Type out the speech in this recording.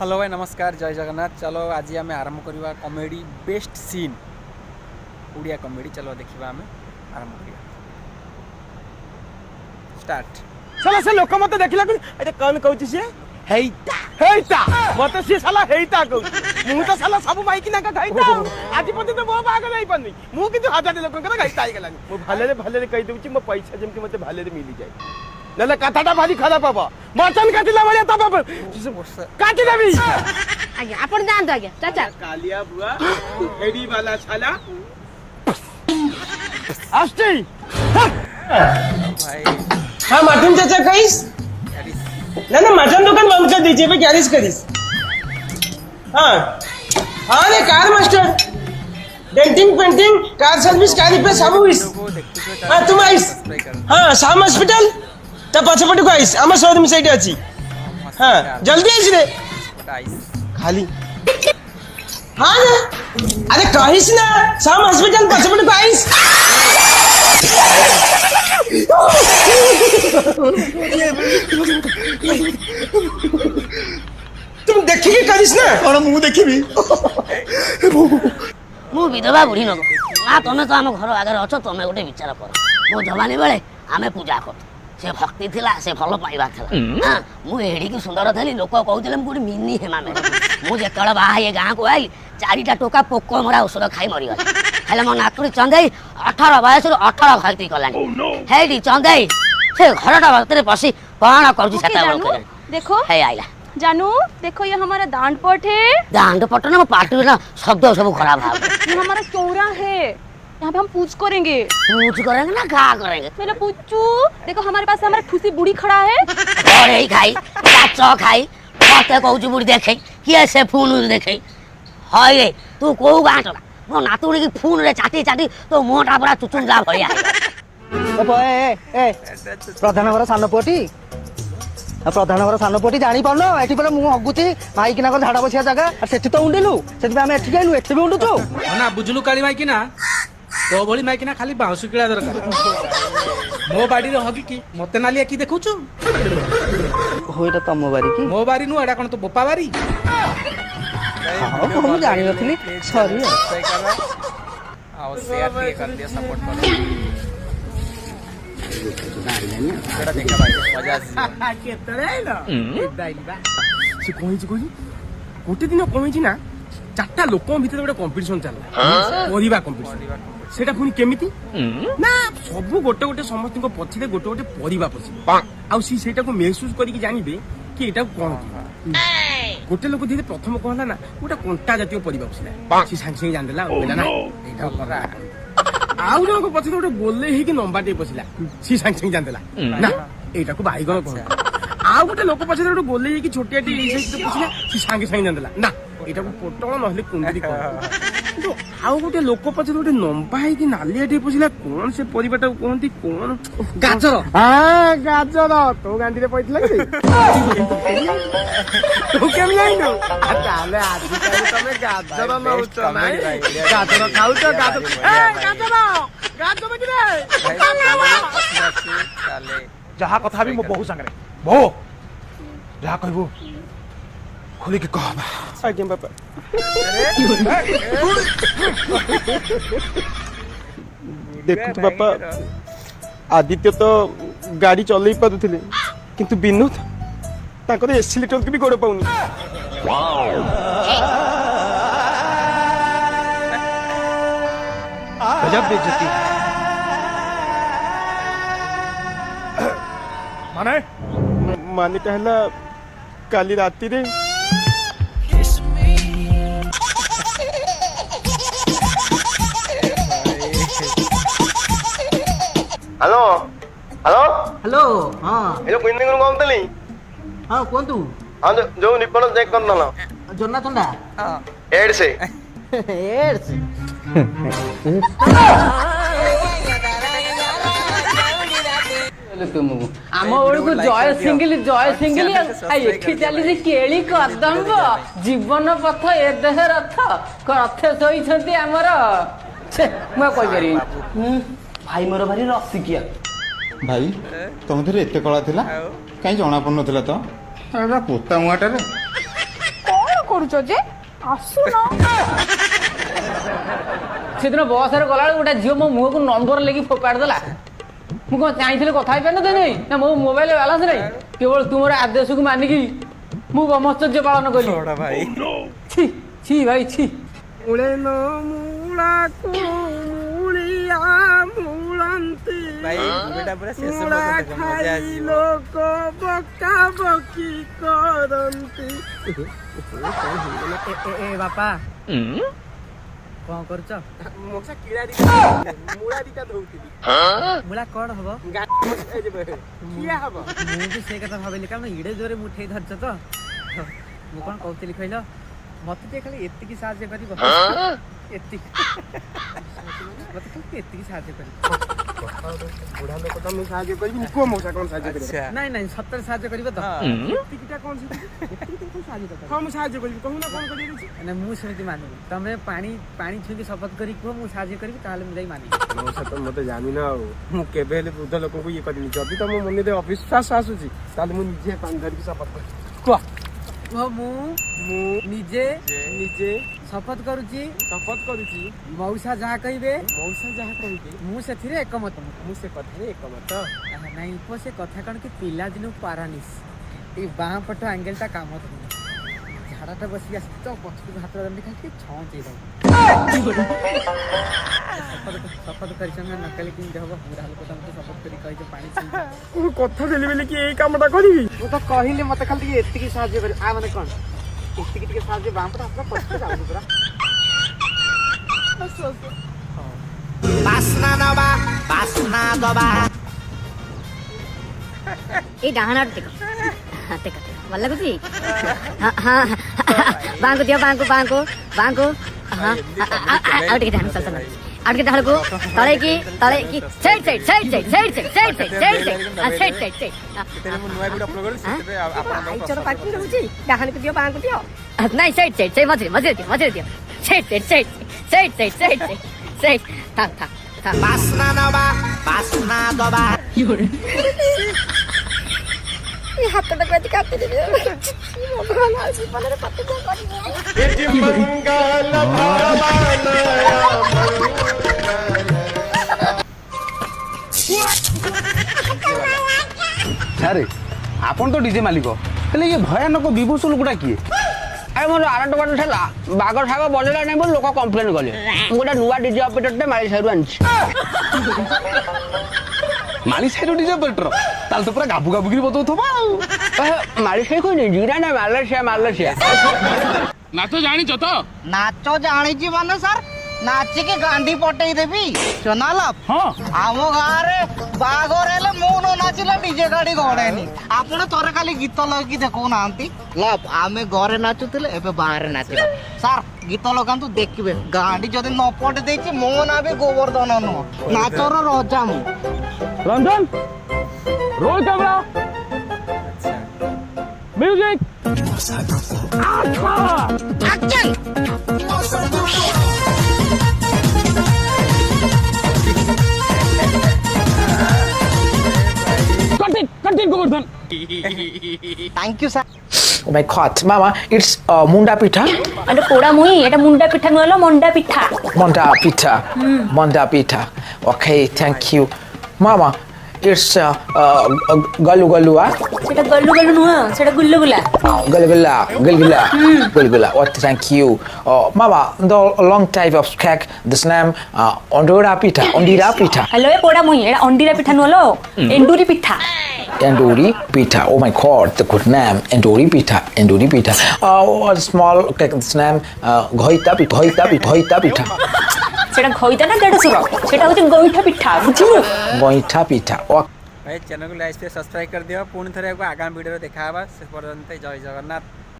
Hello भाई नमस्कार जय जगन्नाथ। चलो आज आम आरंभ करवा comedy best scene Odia comedy. चलो देखा आम आरंभ करिया स्टार्ट। साला से लोक मत देखला अरे कौन कहूची से हेइता हेइता मत से साला हेइता कहू मु तो साला सब माइकी ना का गाइता आज पते तो मो बाग नहीं पन्नी मु किंतु हजार लोक का गाइता आइ गेलानी मु भाले कहि दउची मो पैसा जेमति मते भाले मिली जाय नले कथाटा भारी खराब बाबा मटन काटिला बलिया तब काटि देबी आज्ञा आपण जान आज्ञा चाचा कालिया बुआ हेडी वाला साला आस्ते भाई हाँ मटन चाचा कहीस ना मटन दुकान बंद कर दीजिए भाई गैरेज करीस। हाँ हाँ रे car master denting painting car service car repair सब हुईस। हाँ तुम आइस हाँ शाम हॉस्पिटल ता पछपटे को आइस हमर शोरूम साइड अछि। हाँ जल्दी आइस रे खाली हाँ ना अरे कहिस ना शाम हॉस्पिटल पछपटे को आइस। तुम देखिए करिस ना और मु देखिबी मु विधवा बुढ़ी नको ना तमे तो हम घर आगे अछ तमे गोटे विचार कर मो जवानी बेले आमे पूजा कर से भक्ति थिला से फल पाइबा थिला। हां मु एडी की सुंदर थली लोक कहउतिले मु मिनी हेमा में मु जेतळ बा ये गां को आई चारिटा टोका पोको मरा औषध खाई मरि गला हेले मो नातुरी चंदेई 18 वयस 18 भक्ति कलानी हेडी चंदेई से घरटा भक्ति पसी कोन करजी सेता बेल देखो हे आइला जानू देखो ये हमारा दांड पट है। दांड पट ना पार्टी ना शब्द सब खराब है। ये हमारा चौरा है यहाँ पे हम पूछ करेंगे। पूछ करेंगे ना क्या करेंगे मेरा पूछू देखो हमारे पास हमारा ठूसी बूढ़ी खड़ा है और ही खाई काचो खाई मते कहूची बुढ़ी देखे किए से फोन देखे हाय तू को गांटला मो नातुड़ी की फोन रे चाटी चाटी तो मोटा बड़ा चुचुन जा भइया ए प्रधान घर सान पुटी प्रधान घर सान पुटी जानी पारन एठी परे मु हगुची माइकिना को झाड़ा बसिया जगह और सेठी तो उंडेलु सेठी आमे एठी गइलु एठी भी उंडुचो ना बुझलु काली माइकिना तो भली माइकिना खाली बाउसु किला दरकार मो बाड़ी रे हगी की मते नालिया की देखुछु होइटा तम बारी की मो बारी नु एडा कोन तो बोपा बारी हां हम जानि नथली सॉरी आओ शेयर भी कर दिया सपोर्ट करो बेटा देखा भाई मजा केतरे न दाइबा से कोही गोटे दिन कोही ना चारटा लोक भितर गोटे कंपटीशन चलला परिबा कंपटीशन सेटा पुनी केमिति ना सब गोटे गोटे समस्त को पछिले गोटे गोटे परिबा पछी आ सी सेटा को महसूस करिक जानिबे कि एटा कोन गोटे लोक धीरे प्रथम कहला ना गोटे कंटा जातीय परिबा पछिला सी सांग संग जान देला बोला ना एटा करा आउ जनको पछिले गोटे बोले हे कि नंबाटे पछिला सी सांग संग जान देला ना एटा को बाईगण कहला आउ गोटे लोक पछिले गोटे बोले हे कि छोटियाटी ए साइज पछिला सी सांग संग जान देला ना एटा को पोटळ नहले कुंडली तो आउ गोटे लोक पछिले गोटे नंबा हे कि नालियाटी पछिला कोन से परिबाटा कोनती कोन गाजर हां गाजर तो गांडी रे पइतला कि तो केम लाइनो ताले आज तमे गाजर नउछ ना गाजर खाउछ गाजर ए गाजर कि रे चले जहा कथा भी मो बहु संगरे बहु जहा कहबो खुली के कहबा आज्ञा बापा देखो तो बापा आदित्य तो गाड़ी चलई पारुथिले किंतु विनोद ताकर एसिलेटर के भी गोड़ पाउनी गजब बेइज्जती माने माने कहला काली राती रे हेलो हेलो हेलो हां हेलो कोइन दिन कहतली हां कोंतु हां जो निपण चेक करनला जोन्ना थंडा एड से एड्स तुमको आम ओळकु जय सिंगली एठी चली केळी कदम्ब जीवन पथ ए देह रथ रथे सोईछंती हमर छे म कहि करी भाई मोर भारी रसिकिया भाई तुम थरे एते कला थिला कहीं जना पड़ नथिला तो अरे पोता मुआटा रे କରୁଛ ଯେ ଆସୁନ ସେଦିନ ବସରେ ଗଲାବେଳେ ଗୋଟେ ଝିଅ ମୋ ମୁହଁକୁ ନମ୍ବର ଲେଖି ଫୋପାଡ଼ି ଦେଲା। ମୁଁ କଣ ଚାହିଁଥିଲି କଥା ହେଇପାରିନଥିଲି ନା ମୋ ମୋବାଇଲ ବାଲାନ୍ସ ନାହିଁ। କେବଳ ତୁମର ଆଦେଶକୁ ମାନିକି ମୁଁ ବ୍ରହ୍ମଚର୍ଯ୍ୟ ପାଳନ କଲି। ଭାଇ ଛି ଛି ଭାଇ ଛି। ଭାଇ ଭିଡ଼ିଓଟା ପୁରା ଶେଷ ପର୍ଯ୍ୟନ୍ତ ଦେଖ, ମଜା ଆସିବ। ବାପା କଣ କରୁଛ? ମୂଳା କଣ ହବ? ମୁଁ ବି ସେଇ କଥା ଭାବିଲି, କାରଣ ଇଡେ ଜୋରେ ମୁଠେଇ ଧରିଛ ତ। ମୁଁ କଣ କହୁଥିଲି କହିଲ, ମତେ ଟିକେ ଖାଲି ଏତିକି ସାହାଯ୍ୟ କରିବ। ଏତିକି ମତେ ଖାଲି ଏତିକି ସାହାଯ୍ୟ କରିବ। ବୁଢା ଲୋକ ତ ମୁଁ ସାହାଯ୍ୟ କରିବି। କୁହ ମଉସା କଣ ସାହାଯ୍ୟ କରିବ? ନାଇଁ ନାଇଁ ସତରେ ସାହାଯ୍ୟ କରିବ ତ? ଏତିକିଟା କଣ ହଁ ମୁଁ ସାହାଯ୍ୟ କରିବି। କହୁନ କଣ କରିବି? ମାନେ ମୁଁ ସେମିତି ମାନିବି। ତମେ ପାଣି ଛୁଇଁକି ଶପଥ କରି କୁହ ମୁଁ ସାହାଯ୍ୟ କରିବି, ତାହେଲେ ମୁଁ ଯାଇ ମାନିବି। ମଉସା ତ ମତେ ଜାଣିନ ଆଉ, ମୁଁ କେବେ ହେଲେ ବୃଦ୍ଧ ଲୋକଙ୍କୁ ଇଏ କରିନି। ଯଦି ତମ ମନରେ ଅବିଶ୍ୱାସ ଆସୁଛି ତାହେଲେ ମୁଁ ନିଜେ ପାଣି ଧରିକି ଶପଥ କରିବି। କୁହ। ମୁଁ ନିଜେ ଶପଥ କରୁଛି ମଉସା ଯାହା କହିବେ ମୁଁ ସେଥିରେ ଏକମତ। ମୁଁ ସେ କଥାରେ ଏକମତ। ନାଇଁ ପୁଅ, ସେ କଥା କଣ କି ପିଲାଦିନୁ ପାରାନିସ୍ ଏଇ ବାଁ ପଟ ଆଙ୍ଗେଲଟା କାମ ଦଉନି। ଝାଡାଟା ବସିକି ଆସି ତ ପଛକୁ ହାତ ଦଣ୍ଡି ଖାଲି ଛଅଞ୍ଚେଇ ଦବ। ଶପଥ କରିଛନ୍ତି ନା, ନକଲେ କେମିତି ହବ? ବୁଢା ଲୋକ ତମକୁ ଶପଥ କରି କହିଛ ପାଣି ମୁଁ କଥା ଦେଲି ବୋଲି କି ଏଇ କାମଟା କରିବି? ମୁଁ ତ କହିଲି ମତେ ଖାଲି ଟିକେ ଏତିକି ସାହାଯ୍ୟ କରି। ମାନେ କଣ ଏତିକି ଟିକେ ସାହାଯ୍ୟ ବାଁ ପଟ ହାତ ପଛକୁ ଯାଉଛି ପୁରା। ବାସ୍ନା ଦବା ଏଇ ଡାହାଣ ଦେଖ ଦେଖ ଭଲ ଲାଗୁଛି। ବାଙ୍କୁ ଦିଅ ବାଙ୍କୁ ଆଉ ଟିକେ ଡାହାଣ ଚାଲ ଆଉ ଟିକେ ଡାହାଣକୁ ତଳେ କି ସାଇଡ ପାଖି ରହୁଛି। ଡାହାଣକୁ ଦିଅ ବାଙ୍କୁ ଦିଅ ନାଇଁ ସାଇଡ ମଝିରେ ଦିଅ ସାଇଡ ବାସ୍ନା ଦବା এই হাতটাকে আজ কাটতে দিবি ভগবান আর জীবনের কত ଆରେ ଆପଣ ତ ଡିଜେ ମାଲିକ, ହେଲେ ଇଏ ଭୟାନକ ବିଭୂଷ ଲୋକଟା କିଏ? ଆରେ ମୋର ଆର ଟଙ୍କା ଥିଲା ବାଘ ଶାଗ ବଜେଇଲା ନାହିଁ ବୋଲି ଲୋକ କମ୍ପ୍ଲେନ କଲେ। ମୁଁ ଗୋଟେ ନୂଆ ଡିଜେ ଅପରେଟରଟେ ମାଳି ସାହିରୁ ଆଣିଛି। ମାଳି ସାହିର ଡିଜେ ଅପରେଟର? ତାହେଲେ ତ ପୁରା ଗାବୁ ଗାବୁକିରି ବଜଉଥିବ ଆଉ। ମାଳି ସାହି କହିନି ଜିରା ନା ମାଲେସିଆ। ନାଚ ଜାଣିଛ ତ? ନାଚ ଜାଣିଛି ମାନେ ସାର୍ ନାଚିକି ଗାଣ୍ଡି ପଟେଇ ଦେବି। ଚନାଲପ ଆମ ଗାଁରେ ବାହାଘର ହେଲେ ମୁଁ ନ ନାଚିଲେ ଡିଜେ ଗାଡି ଗଡେନି। ଆପଣ ଥରେ ଖାଲି ଗୀତ ଲଗେଇକି ଦେଖଉନାହାନ୍ତି। ଲପ ଆମେ ଘରେ ନାଚୁଥିଲେ, ଏବେ ବାହାରେ ନାଚିବା। ସାର୍ ଗୀତ ଲଗାନ୍ତୁ ଦେଖିବେ, ଗାଣ୍ଡି ଯଦି ନ ପଟେ ଦେଇଛି ମୋ ନାଁ ବି ଗୋବର୍ଦ୍ଧନ ନୁହଁ, ନାଚର ରଜା ମୁଁ। ରଞ୍ଜନ ରୋଲ କ୍ୟାମେରା ମ୍ୟୁଜିକ আচ্ছা Continue, Govardhan. Thank you, sir. Oh my God, Mama, it's munda pitha. আরে পোড়া মুই এটা মুন্ডা পিঠা নয় মন্ডা পিঠা Munda pitha. Okay, thank you, Mama. It's galu galu, সেটা গল্লু গল্লু নয় সেটা গুল্লু গুলা gulgula. What? Thank you, Mama. The long type of cake. This name ondira pitha. Hello এ পোড়া মুই এটা অন্ডিরা পিঠা নয় এন্ডুরি পিঠা। Enduri pita. Oh my God, the good name. Enduri pita. A small cake. This name ghoita pita. সেটা খইতা না দেড়শো সেটা হচ্ছে গইঠা পিঠা বুঝিলু Goita pita. भाई चैनल को लाइक सब्सक्राइब कर दियो। पुणी थरे आगामी वीडियो देखा से पर्यंत जय जगन्नाथ।